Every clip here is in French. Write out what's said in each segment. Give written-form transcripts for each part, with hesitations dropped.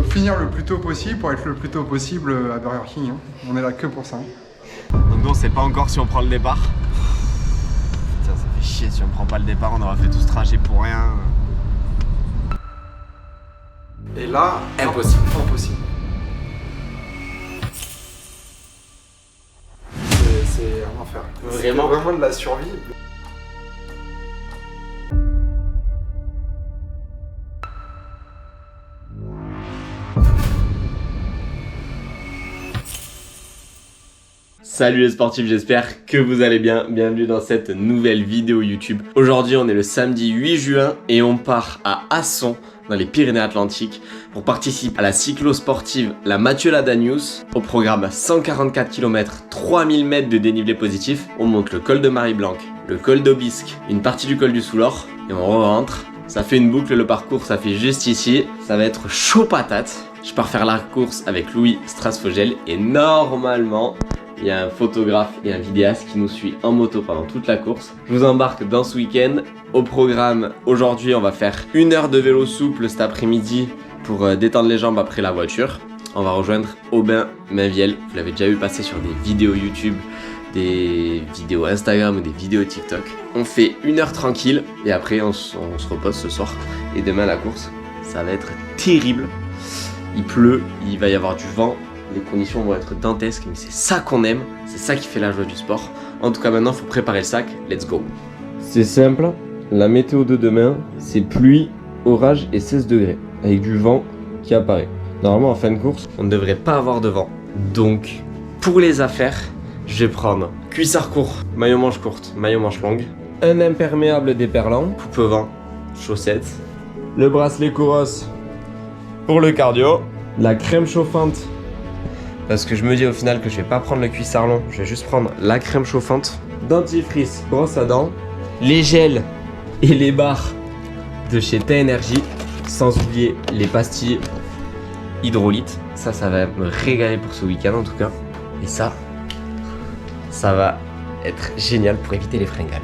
finir le plus tôt possible pour être le plus tôt possible à Burger King. Hein. On est là que pour ça. Donc on sait pas encore si on prend le départ. Putain, ça fait chier si on prend pas le départ, on aura fait tout ce trajet pour rien. Et là, impossible. Impossible. C'est un enfer. Vraiment. C'est vraiment de la survie. Salut les sportifs, j'espère que vous allez bien. Bienvenue dans cette nouvelle vidéo YouTube. Aujourd'hui, on est le samedi 8 juin et on part à Asson, dans les Pyrénées-Atlantiques, pour participer à la cyclo-sportive la Mathieu Ladanius. Au programme 144 km, 3000 mètres de dénivelé positif. On monte le col de Marie-Blanc, le col d'Aubisque, une partie du col du Soulor et on rentre. Ça fait une boucle, le parcours, ça fait juste ici. Ça va être chaud patate. Je pars faire la course avec Louis Strasfogel et normalement, il y a un photographe et un vidéaste qui nous suit en moto pendant toute la course. Je vous embarque dans ce week-end. Au programme, aujourd'hui, on va faire 1 heure de vélo souple cet après-midi pour détendre les jambes après la voiture. On va rejoindre Aubin-Mainvielle. Vous l'avez déjà vu passer sur des vidéos YouTube, des vidéos Instagram ou des vidéos TikTok. On fait 1 heure tranquille et après on se repose ce soir. Et demain, la course, ça va être terrible. Il pleut, il va y avoir du vent. Les conditions vont être dantesques, mais c'est ça qu'on aime, c'est ça qui fait la joie du sport. En tout cas, maintenant, il faut préparer le sac, let's go. C'est simple, la météo de demain, c'est pluie, orage et 16 degrés, avec du vent qui apparaît. Normalement, en fin de course, on ne devrait pas avoir de vent. Donc, pour les affaires, je vais prendre cuissard court, maillot manche courte, maillot manche longue, un imperméable déperlant, coupe-vent, chaussettes, le bracelet Kouros pour le cardio, la crème chauffante. Parce que je me dis au final que je vais pas prendre le cuissard long, je vais juste prendre la crème chauffante, dentifrice, brosse à dents, les gels et les barres de chez T-Energy, sans oublier les pastilles hydrolytes. Ça va me régaler pour ce week-end en tout cas. Et ça va être génial pour éviter les fringales.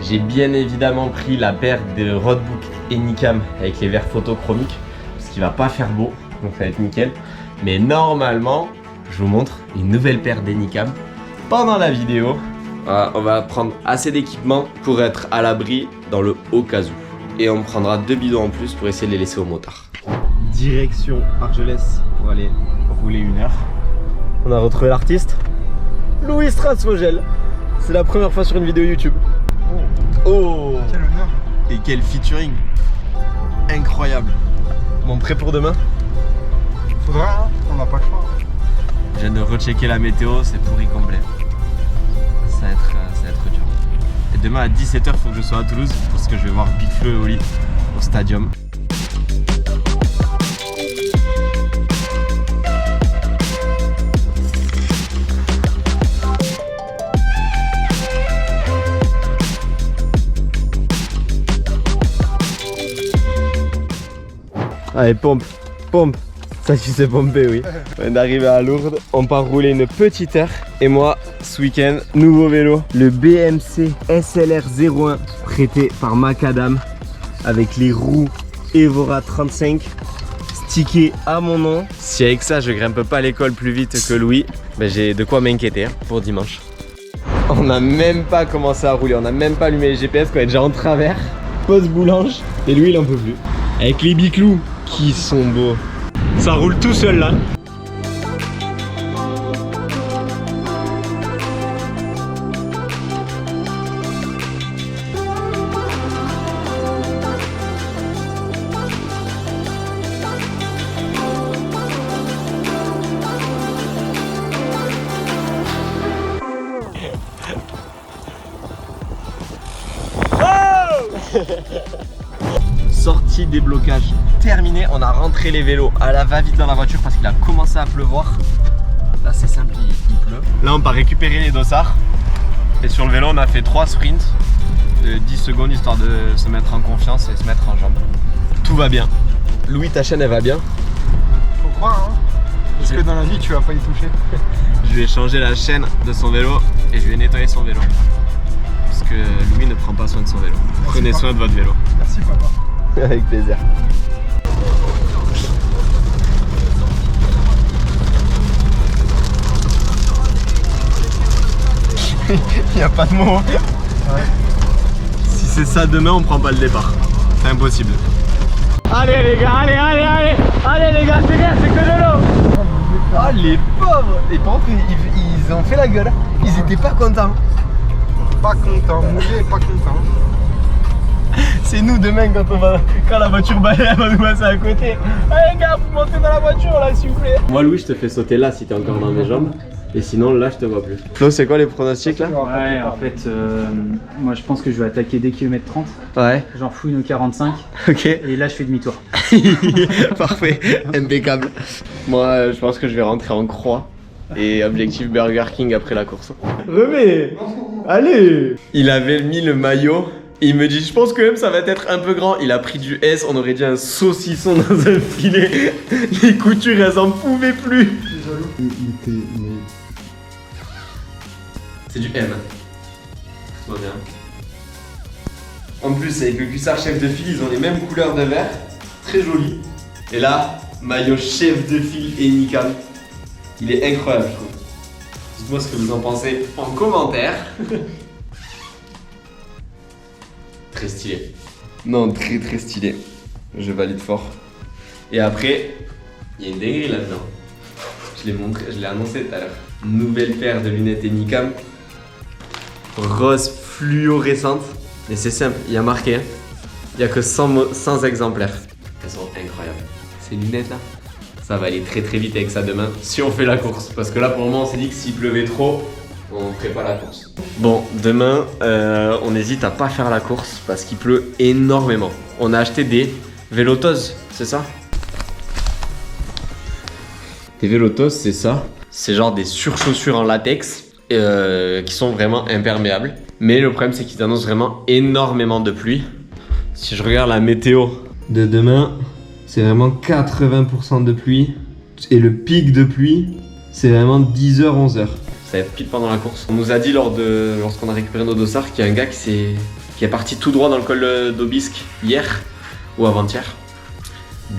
J'ai bien évidemment pris la paire de Roadbook Anycam avec les verres photochromiques, parce qu'il va pas faire beau, donc ça va être nickel. Mais normalement, je vous montre une nouvelle paire d'Anycam pendant la vidéo. On va prendre assez d'équipement pour être à l'abri dans le haut cas où. Et on prendra 2 bidons en plus pour essayer de les laisser au motard. Direction Argelès pour aller rouler 1 heure. On a retrouvé l'artiste Louis Strasfogel. C'est la première fois sur une vidéo YouTube. Oh, quel honneur. Et quel featuring incroyable. Bon, prêt pour demain? Faudra, hein, on n'a pas le choix. Je viens de rechecker la météo, c'est pourri complet. Ça va être dur. Et demain à 17h, il faut que je sois à Toulouse parce que je vais voir Big Flo et Oli au stadium. Allez, pompe, pompe. Ça tu sais pomper, oui. On vient d'arriver à Lourdes, on part rouler une petite heure. Et moi, ce week-end, nouveau vélo, le BMC SLR 01 prêté par Macadam avec les roues Evora 35 stickées à mon nom. Si avec ça je grimpe pas à l'école plus vite que Louis, ben j'ai de quoi m'inquiéter pour dimanche. On n'a même pas commencé à rouler, on n'a même pas allumé les GPS, qu'on est déjà en travers, pause boulange, et lui il en peut plus. Avec les biclous qui sont beaux. Ça roule tout seul là. Sortie déblocage terminée, on a rentré les vélos à la va-vite dans la voiture parce qu'il a commencé à pleuvoir. Là c'est simple, il pleut. Là on part récupérer les dossards. Et sur le vélo on a fait 3 sprints de 10 secondes histoire de se mettre en confiance et se mettre en jambes. Tout va bien. Louis, ta chaîne elle va bien? Faut croire hein, parce que dans la vie tu vas pas y toucher. Je lui ai changé la chaîne de son vélo et je lui ai nettoyé son vélo. Parce que Louis ne prend pas soin de son vélo. Prenez soin de votre vélo. Merci papa. Avec plaisir. Il n'y a pas de mots. Ouais. Si c'est ça demain, on prend pas le départ. C'est impossible. Allez les gars, allez les gars, c'est bien, c'est que de l'eau. Ah les pauvres. Et par contre ils ont fait la gueule. Ils étaient pas contents. Pas content, mouillé et pas content. C'est nous demain quand la voiture elle va nous passer à côté. Allez gars, vous montez dans la voiture là s'il vous plaît. Moi Louis, je te fais sauter là si t'es encore dans mes jambes. Et sinon là je te vois plus. Flo, c'est quoi les pronostics là? Ouais, en fait, moi je pense que je vais attaquer dès kilomètre 30. Ouais. J'en fouille nos 45. Ok. Et là je fais demi-tour. Parfait, impeccable. Moi je pense que je vais rentrer en croix. Et objectif Burger King après la course. Remets. Allez. Il avait mis le maillot. Et il me dit, je pense que même ça va être un peu grand. Il a pris du S, on aurait dit un saucisson dans un filet. Les coutures, elles en pouvaient plus. C'est du M. Tout va bien. En plus, avec le cuissard chef de file, ils ont les mêmes couleurs de vert. Très joli. Et là, maillot chef de file et Nikam. Il est incroyable, je trouve. Dites-moi ce que vous en pensez en commentaire. Très stylé. Non, très très stylé. Je valide fort. Et après, il y a une dinguerie là-dedans. Je l'ai annoncé tout à l'heure. Nouvelle paire de lunettes Nikam. Rose fluorescente. Et c'est simple, il y a marqué. Il n'y a que 100 exemplaires. Elles sont incroyables. Ces lunettes là, ça va aller très très vite avec ça demain. Si on fait la course. Parce que là pour le moment on s'est dit que s'il pleuvait trop, on ne ferait pas la course. Bon, demain, on hésite à pas faire la course parce qu'il pleut énormément. On a acheté des Vélotos, c'est ça? Des Vélotos, c'est ça. C'est genre des surchaussures en latex qui sont vraiment imperméables. Mais le problème, c'est qu'ils annoncent vraiment énormément de pluie. Si je regarde la météo de demain, c'est vraiment 80% de pluie. Et le pic de pluie, c'est vraiment 10h, 11h. Ça va être pile pendant la course. On nous a dit lorsqu'on a récupéré nos dossards qu'il y a un gars qui est parti tout droit dans le col d'Aubisque hier ou avant-hier.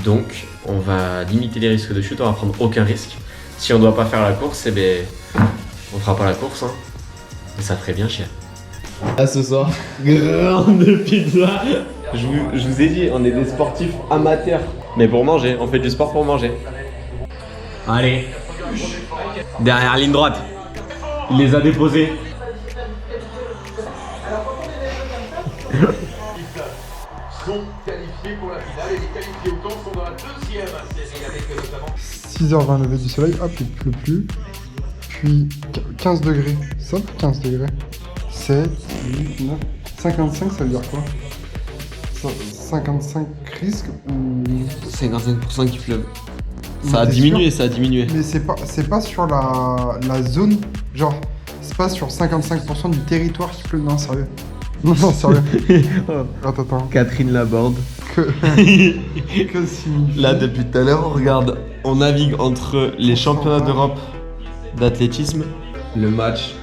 Donc on va limiter les risques de chute, on va prendre aucun risque. Si on doit pas faire la course, eh ben on fera pas la course. Hein. Et ça ferait bien chier. À ce soir, grande pizza. Je vous ai dit, on est des sportifs amateurs. Mais pour manger, on fait du sport pour manger. Allez. Derrière ligne droite. Il les a déposés. Sont qualifiés pour la finale et les qualifiés au temps sont dans la deuxième série avec notamment 6h20 lever du soleil, hop, il pleut plus. Puis 15 degrés, ça 15 degrés. 7, 8, 9, 55 ça veut dire quoi? 55 risques ou... 55% qui pleuve. Ça a diminué, ça a diminué. Mais c'est pas sur la zone, genre, c'est pas sur 55% du territoire qui pleut, non, sérieux. Non, sérieux. Attends. Catherine Laborde. Que signifie... Là, depuis tout à l'heure, on regarde, on navigue entre les championnats d'Europe d'athlétisme, le match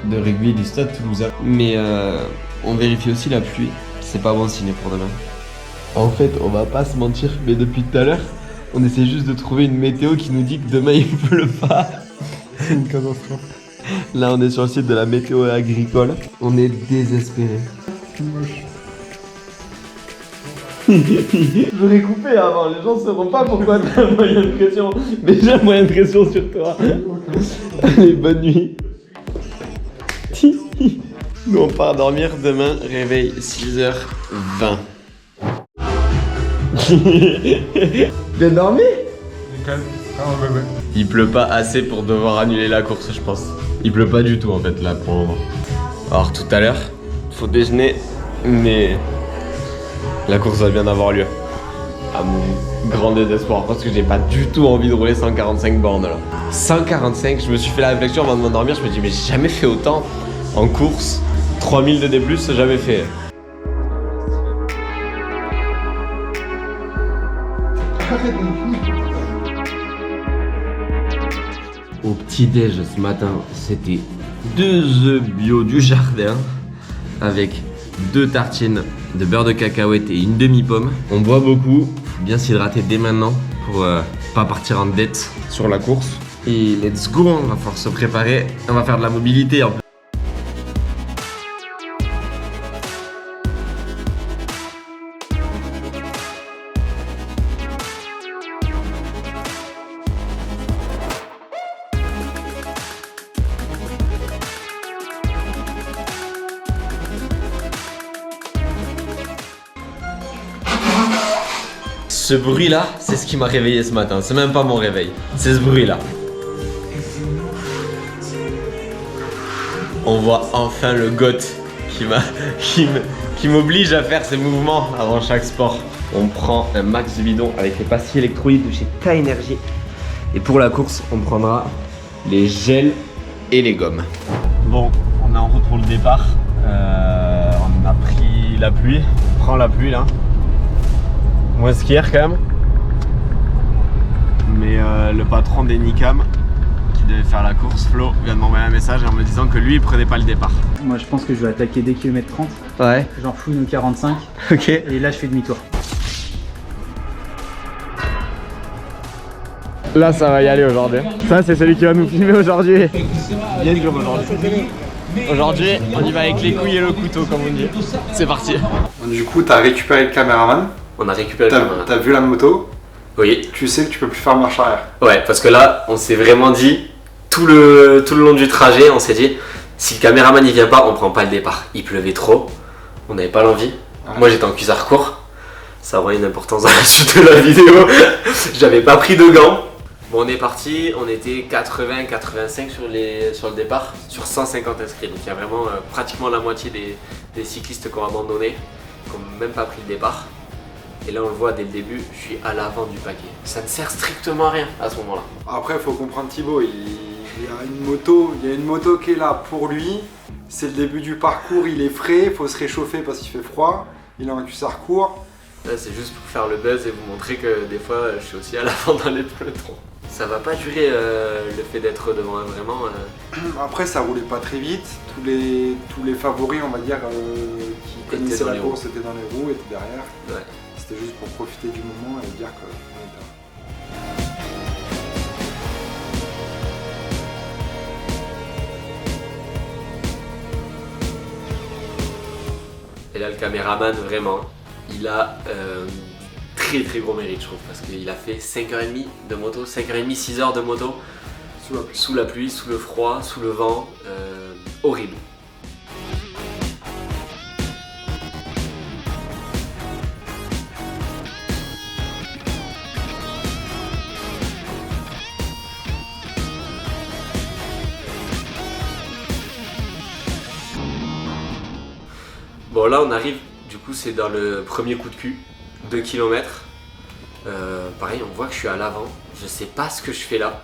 de rugby du Stade Toulousain. Mais on vérifie aussi la pluie, c'est pas bon signe pour demain. En fait, on va pas se mentir, mais depuis tout à l'heure, on essaie juste de trouver une météo qui nous dit que demain il pleut pas. C'est une catastrophe. Là, on est sur le site de la météo agricole. On est désespéré. Moche. J'aurais coupé avant, les gens sauront pas pourquoi t'as un moyen de pression. Mais j'ai un moyen de pression sur toi. Allez, bonne nuit. Nous on part dormir demain, réveil 6h20. Bien dormi? Nickel. Ah, bébé. Il pleut pas assez pour devoir annuler la course, je pense. Il pleut pas du tout en fait là pour le moment. Alors tout à l'heure, faut déjeuner, mais la course va bien avoir lieu. À mon grand désespoir, parce que j'ai pas du tout envie de rouler 145 bornes là. 145, je me suis fait la réflexion avant de m'endormir, je me dis mais j'ai jamais fait autant en course. 3000 de D+, j'ai jamais fait. Au petit-déj ce matin, c'était 2 œufs bio du jardin avec 2 tartines de beurre de cacahuète et une demi-pomme. On boit beaucoup, faut bien s'hydrater dès maintenant pour pas partir en dette sur la course. Et let's go, on va falloir se préparer, on va faire de la mobilité en plus. ce bruit là, c'est ce qui m'a réveillé ce matin. C'est même pas mon réveil, c'est ce bruit là. On voit enfin le GOAT qui m'oblige à faire ces mouvements avant chaque sport. On prend un max de bidon avec les pastilles électrolytes de chez K-Energy. Et pour la course, on prendra les gels et les gommes. Bon, on est en route pour le départ. On a pris la pluie. On prend la pluie là. Moins qu'hier quand même. Mais le patron des Nicam qui devait faire la course, Flo, vient de m'envoyer un message en me disant que lui il prenait pas le départ. Moi je pense que je vais attaquer dès kilomètre 30. Ouais. Genre fouine au 45. Ok. Et là je fais demi-tour. Là ça va y aller aujourd'hui. Ça c'est celui qui va nous filmer aujourd'hui. Bien comme aujourd'hui. Aujourd'hui on y va avec les couilles et le couteau comme on dit. C'est parti. Du coup, t'as récupéré le caméraman, On a récupéré le caméra. t'as vu la moto, Oui. tu sais que tu peux plus faire marche arrière. Ouais, parce que là, on s'est vraiment dit, tout le long du trajet, on s'est dit, si le caméraman il vient pas, on prend pas le départ. Il pleuvait trop, on n'avait pas l'envie. Ouais. Moi j'étais en cuissard court, ça aura une importance dans la suite de la vidéo. J'avais pas pris de gants. Bon, on est parti, on était 80-85 sur le départ, sur 150 inscrits. Donc il y a vraiment pratiquement la moitié des cyclistes qui ont abandonné, qui n'ont même pas pris le départ. Et là on le voit dès le début, je suis à l'avant du paquet. Ça ne sert strictement à rien à ce moment-là. Après, il faut comprendre Thibaut, il y a une moto qui est là pour lui. C'est le début du parcours, il est frais, il faut se réchauffer parce qu'il fait froid. Il a un cuissard court. Là c'est juste pour faire le buzz et vous montrer que des fois je suis aussi à l'avant dans les pelotons. Ça va pas durer le fait d'être devant vraiment. Après, ça roulait pas très vite. Tous les favoris, on va dire, qui connaissaient la course étaient dans les roues, étaient derrière. Ouais. C'était juste pour profiter du moment et dire qu'on était là. Et là le caméraman vraiment, il a très très gros mérite je trouve parce qu'il a fait 5h30 de moto, 5h30, 6h de moto sous la pluie, sous le froid, sous le vent, horrible. Bon là on arrive, du coup c'est dans le premier coup de cul, 2 km. Pareil on voit que je suis à l'avant, je sais pas ce que je fais là.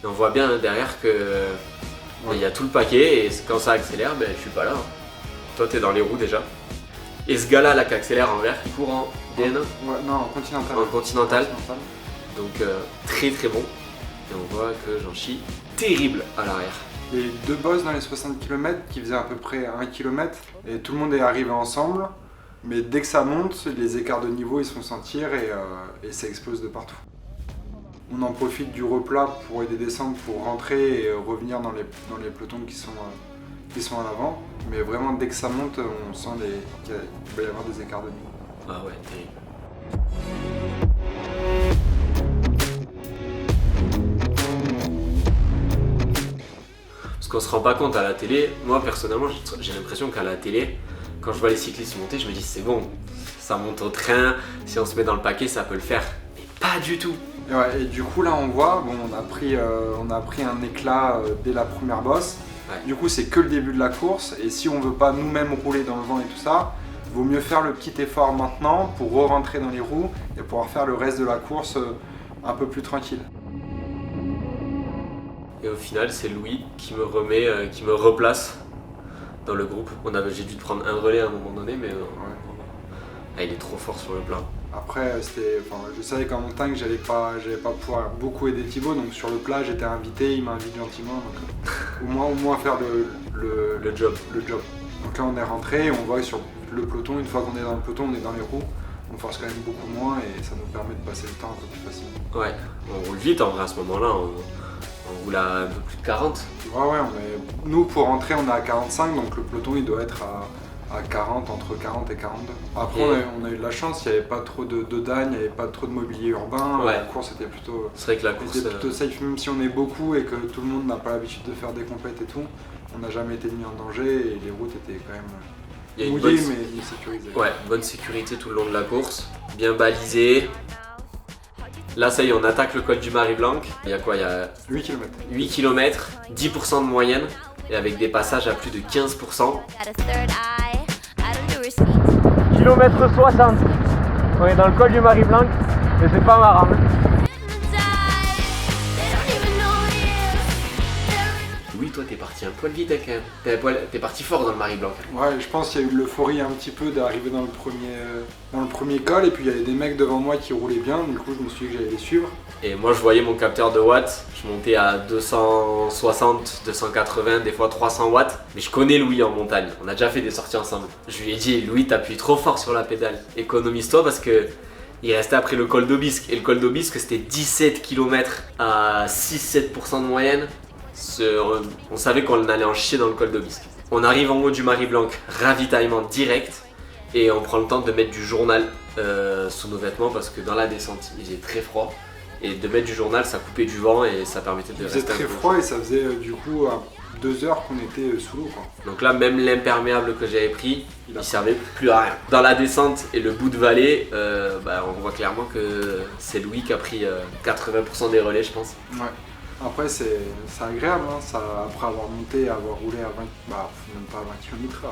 Et on voit bien derrière que il y a tout le paquet et quand ça accélère, ben, je suis pas là. Toi t'es dans les roues déjà. Et ce gars là qui accélère en vert, il court en DN1. Ouais, non, en continental. En continental. Donc très très bon. Et on voit que j'en chie terrible à l'arrière. Il y a eu 2 bosses dans les 60 km qui faisaient à peu près 1 km et tout le monde est arrivé ensemble. Mais dès que ça monte, les écarts de niveau ils se font sentir et ça explose de partout. On en profite du replat pour aider descendre, pour rentrer et revenir dans les pelotons qui sont en avant. Mais vraiment dès que ça monte, on sent qu'il va y avoir des écarts de niveau. Ah ouais, terrible. Parce qu'on se rend pas compte à la télé, moi personnellement j'ai l'impression qu'à la télé, quand je vois les cyclistes monter, je me dis c'est bon, ça monte au train, si on se met dans le paquet ça peut le faire. Mais pas du tout. Et, ouais, et du coup là on voit, bon, on a pris un éclat dès la première bosse. Ouais. Du coup c'est que le début de la course et si on veut pas nous-mêmes rouler dans le vent et tout ça, vaut mieux faire le petit effort maintenant pour re-rentrer dans les roues et pouvoir faire le reste de la course un peu plus tranquille. Et au final c'est Louis qui me remet, qui me replace dans le groupe. J'ai dû prendre un relais à un moment donné mais ah, il est trop fort sur le plat. Après je savais qu'en montagne j'allais pas pouvoir beaucoup aider Thibaut, donc sur le plat j'étais invité, il m'invite gentiment, donc au moins faire le job. Donc là on est rentré et on voit sur le peloton, une fois qu'on est dans le peloton on est dans les roues, on force quand même beaucoup moins et ça nous permet de passer le temps un peu plus facilement. Ouais, on roule vite en vrai à ce moment-là, on roule à un peu plus de 40. Ouais, nous pour rentrer on est à 45, donc le peloton il doit être à 40, entre 40 et 42. Après on a eu de la chance, il n'y avait pas trop de dagne, il n'y avait pas trop de mobilier urbain, ouais. La course était plutôt, c'est vrai que la course était plutôt safe, même si on est beaucoup et que tout le monde n'a pas l'habitude de faire des compètes et tout, on n'a jamais été mis en danger et les routes étaient quand même mouillées mais sécurisées. Ouais, bonne sécurité tout le long de la course, bien balisée, Là, ça y est, on attaque le col du Marie-Blanc. Il y a quoi? Il y a 8 km. 8 km, 10% de moyenne, et avec des passages à plus de 15%. Kilomètre 60. On est dans le col du Marie-Blanc et c'est pas marrant. Oui, toi, t'es parti un poil vite quand même. T'es parti fort dans le Marie-Blanc. Ouais, je pense qu'il y a eu de l'euphorie un petit peu d'arriver dans le premier col, et puis il y avait des mecs devant moi qui roulaient bien, du coup je me suis dit que j'allais les suivre. Et moi, je voyais mon capteur de watts, je montais à 260, 280, des fois 300 watts. Mais je connais Louis en montagne, on a déjà fait des sorties ensemble. Je lui ai dit, Louis, t'appuies trop fort sur la pédale, économise-toi parce que il restait après le col d'Aubisque. Et le col d'Aubisque, c'était 17 km à 6-7% de moyenne. On savait qu'on allait en chier dans le col d'Aubisque. On arrive en haut du Marie-Blanc, ravitaillement direct, et on prend le temps de mettre du journal sous nos vêtements parce que dans la descente il faisait très froid, et de mettre du journal ça coupait du vent et ça permettait de rester. Il faisait très froid et ça faisait du coup à 2 heures qu'on était sous l'eau. Donc là, même l'imperméable que j'avais pris, il servait plus à rien. Dans la descente et le bout de vallée, on voit clairement que c'est Louis qui a pris 80% des relais, je pense. Ouais. Après c'est agréable, hein, ça, après avoir monté, avoir roulé à 20, même pas à 20 km/h.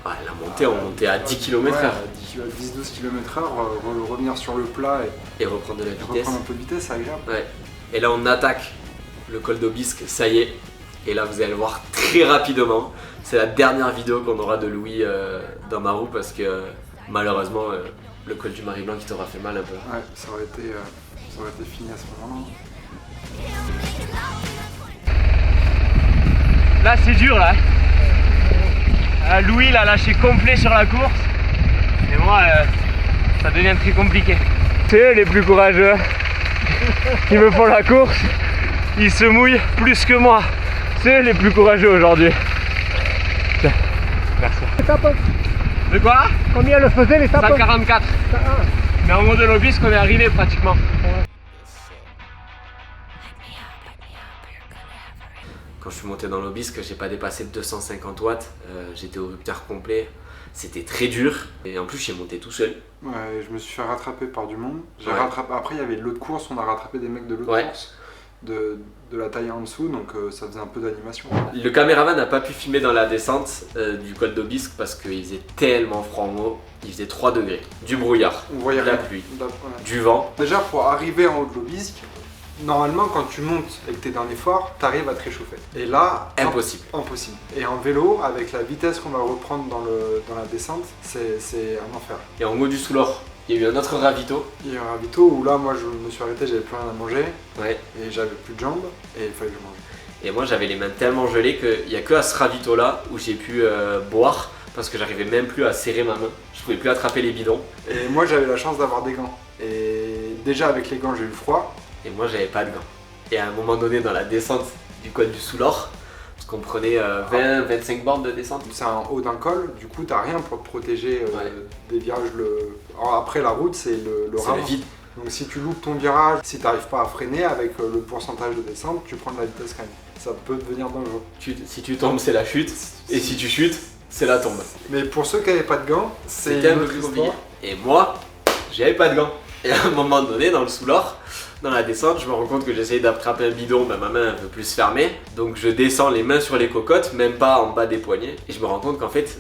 Ah, la montée, on montait à 10 km/h. Ouais, 10-12 km/h, revenir sur le plat et reprendre de la vitesse. Reprendre un peu de vitesse, c'est agréable. Ouais. Et là on attaque le col d'Aubisque, ça y est. Et là vous allez le voir très rapidement. C'est la dernière vidéo qu'on aura de Louis dans ma roue parce que malheureusement le col du Marie-Blanc qui t'aura fait mal un peu. Ouais, ça aurait été fini à ce moment-là. Là c'est dur là. Louis l'a lâché complet sur la course. Et moi ça devient très compliqué. C'est eux les plus courageux. Ils me font la course. Ils se mouillent plus que moi. C'est eux les plus courageux aujourd'hui. Tiens, merci. De quoi? Combien le faisait l'étape? 144. Mais en haut de l'Aubisque on est arrivé pratiquement. Quand je suis monté dans l'Aubisque, j'ai pas dépassé 250 watts, j'étais au rupteur complet, c'était très dur, et en plus j'ai monté tout seul. Ouais, je me suis fait rattraper par du monde. Ouais. Après il y avait l'autre course, on a rattrapé des mecs de l'autre course, de la taille en dessous, donc ça faisait un peu d'animation. Le caméraman n'a pas pu filmer dans la descente du col d'Aubisque parce qu'il faisait tellement froid en haut, il faisait 3 degrés, du brouillard, On voyait de la rien. pluie, Ouais. du vent. Déjà pour arriver en haut de l'Aubisque, normalement quand tu montes et que tu es dans l'effort, tu arrives à te réchauffer. Et là, Impossible. Impossible. Et en vélo, avec la vitesse qu'on va reprendre dans la descente, c'est un enfer. Et en haut du Soulor, il y a eu un autre ravito. Il y a un ravito où là, moi je me suis arrêté, j'avais plus rien à manger, Ouais. et j'avais plus de jambes, et il fallait que je mange. Et moi j'avais les mains tellement gelées qu'il n'y a que à ce ravito là où j'ai pu boire parce que j'arrivais même plus à serrer ma main. Je pouvais plus attraper les bidons. Et moi j'avais la chance d'avoir des gants. Et déjà avec les gants j'ai eu froid. Et moi j'avais pas de gants. Et à un moment donné dans la descente du col du Soulor, parce qu'on prenait 20-25 bornes de descente. C'est en haut d'un col, du coup t'as rien pour te protéger Ouais. des virages. Alors, après la route c'est le C'est ravin. le vide. Donc si tu loupes ton virage, si tu n'arrives pas à freiner avec le pourcentage de descente, tu prends de la vitesse quand même. Ça peut devenir dangereux. Si tu tombes c'est la chute, et si tu chutes, c'est la tombe. Mais pour ceux qui n'avaient pas de gants, c'est C'était un une peu autre plus compliqué. histoire. Et moi, j'avais pas de gants. Et à un moment donné, dans le Soulor, dans la descente, je me rends compte que j'essayais d'attraper un bidon, ma main un peu plus fermée. Donc je descends les mains sur les cocottes, même pas en bas des poignets. Et je me rends compte qu'en fait,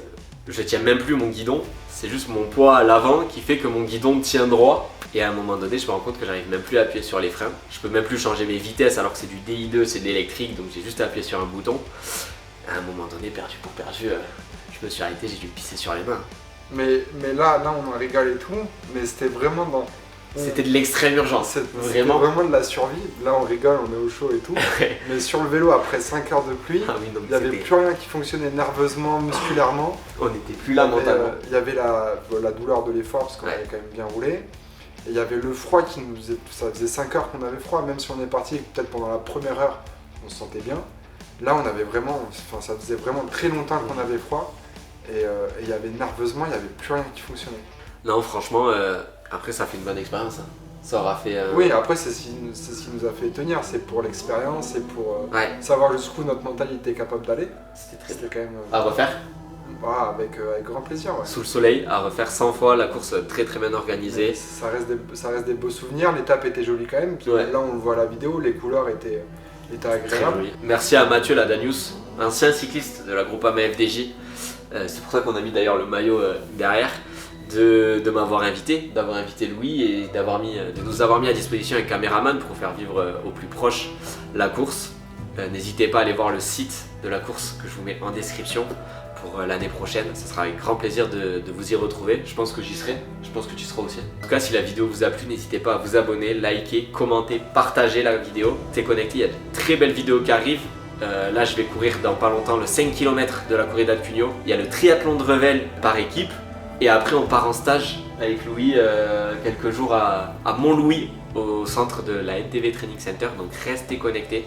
je tiens même plus mon guidon. C'est juste mon poids à l'avant qui fait que mon guidon tient droit. Et à un moment donné, je me rends compte que j'arrive même plus à appuyer sur les freins. Je peux même plus changer mes vitesses alors que c'est du DI2, c'est de l'électrique, donc j'ai juste à appuyer sur un bouton. À un moment donné, perdu pour perdu, je me suis arrêté, j'ai dû me pisser sur les mains. Mais là on en rigole et tout, mais c'était vraiment dans... C'était de l'extrême urgence, C'était vraiment. vraiment de la survie. Là on rigole, on est au chaud et tout. Mais sur le vélo, après 5 heures de pluie, Ah oui, non, il n'y avait c'était- plus rien qui fonctionnait nerveusement, musculairement. On n'était plus là mentalement. Il y avait la douleur de l'effort parce qu'on Ouais. avait quand même bien roulé. Et il y avait le froid qui nous faisait... Ça faisait 5 heures qu'on avait froid, même si on est parti peut-être pendant la première heure, on se sentait bien. Là on avait vraiment... Enfin ça faisait vraiment très longtemps qu'on avait froid. Et il y avait nerveusement, il n'y avait plus rien qui fonctionnait. Non, franchement, après ça fait une bonne expérience. Hein. Ça aura fait. Oui, après c'est ce qui nous a fait tenir, c'est pour l'expérience, c'est pour Ouais, savoir jusqu'où notre mental était capable d'aller. c'était très C'était quand même... à refaire. Avec grand plaisir. Ouais. Sous le soleil, à refaire 100 fois, la course très bien organisée. Ça reste des beaux souvenirs, l'étape était jolie quand même. Puis Ouais. là on le voit à la vidéo, les couleurs étaient agréables. joli. Merci à Mathieu Ladanius, ancien cycliste de la Groupama FDJ. C'est pour ça qu'on a mis d'ailleurs le maillot derrière. De m'avoir invité, d'avoir invité Louis et de nous avoir mis à disposition un caméraman pour faire vivre au plus proche la course. N'hésitez pas à aller voir le site de la course que je vous mets en description pour l'année prochaine. Ce sera avec grand plaisir de vous y retrouver. Je pense que j'y serai, je pense que tu seras aussi. En tout cas, si la vidéo vous a plu, n'hésitez pas à vous abonner, liker, commenter, partager la vidéo. T'es connecté, il y a de très belles vidéos qui arrivent. Là, je vais courir dans pas longtemps le 5 km de la Corrida de Cugno. Il y a le triathlon de Revel par équipe. Et après, on part en stage avec Louis quelques jours à Mont-Louis, au centre de la NTV Training Center. Donc, restez connectés.